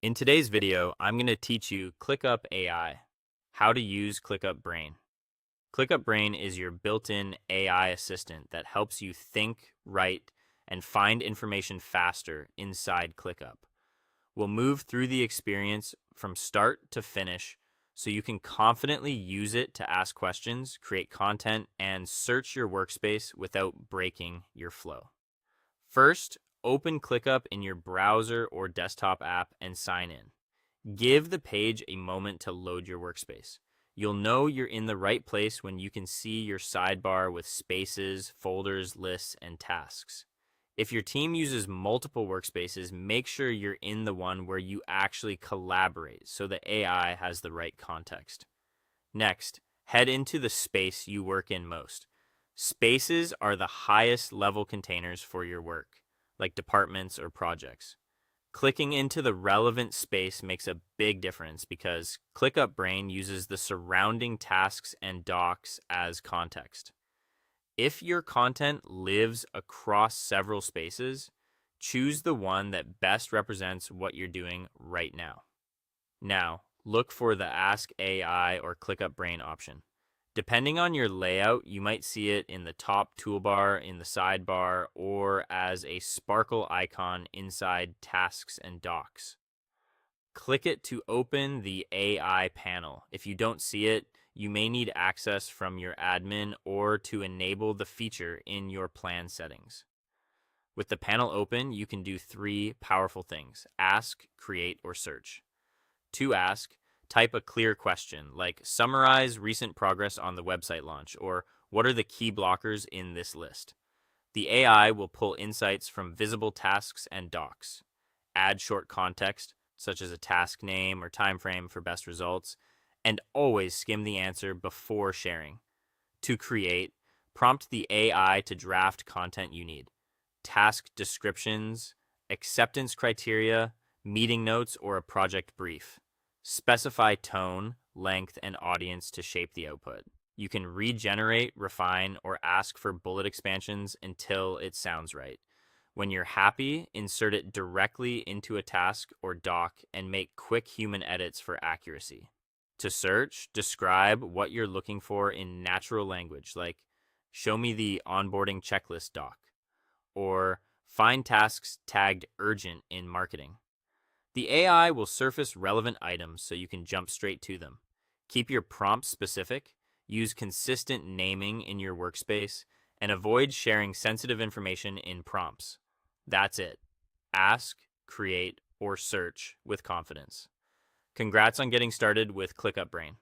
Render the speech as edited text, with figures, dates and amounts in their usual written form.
In today's video, I'm going to teach you ClickUp AI, how to use ClickUp Brain. ClickUp Brain is your built-in AI assistant that helps you think, write, and find information faster inside ClickUp. We'll move through the experience from start to finish so you can confidently use it to ask questions, create content, and search your workspace without breaking your flow. First, open ClickUp in your browser or desktop app and sign in. Give the page a moment to load your workspace. You'll know you're in the right place when you can see your sidebar with spaces, folders, lists, and tasks. If your team uses multiple workspaces, make sure you're in the one where you actually collaborate so the AI has the right context. Next, head into the space you work in most. Spaces are the highest level containers for your work, like departments or projects. Clicking into the relevant space makes a big difference because ClickUp Brain uses the surrounding tasks and docs as context. If your content lives across several spaces, choose the one that best represents what you're doing right now. Now, look for the Ask AI or ClickUp Brain option. Depending on your layout, you might see it in the top toolbar, in the sidebar, or as a sparkle icon inside tasks and docs. Click it to open the AI panel. If you don't see it, you may need access from your admin or to enable the feature in your plan settings. With the panel open, you can do three powerful things: ask, create, or search. To ask, type a clear question like summarize recent progress on the website launch or what are the key blockers in this list. The AI will pull insights from visible tasks and docs. Add short context, such as a task name or time frame for best results, and always skim the answer before sharing. To create, prompt the AI to draft content you need. Task descriptions, acceptance criteria, meeting notes, or a project brief. Specify tone, length, and audience to shape the output. You can regenerate, refine, or ask for bullet expansions until it sounds right. When you're happy, insert it directly into a task or doc and make quick human edits for accuracy. To search, describe what you're looking for in natural language, like show me the onboarding checklist doc, or find tasks tagged urgent in marketing. The AI will surface relevant items so you can jump straight to them. Keep your prompts specific, use consistent naming in your workspace, and avoid sharing sensitive information in prompts. That's it. Ask, create, or search with confidence. Congrats on getting started with ClickUp Brain.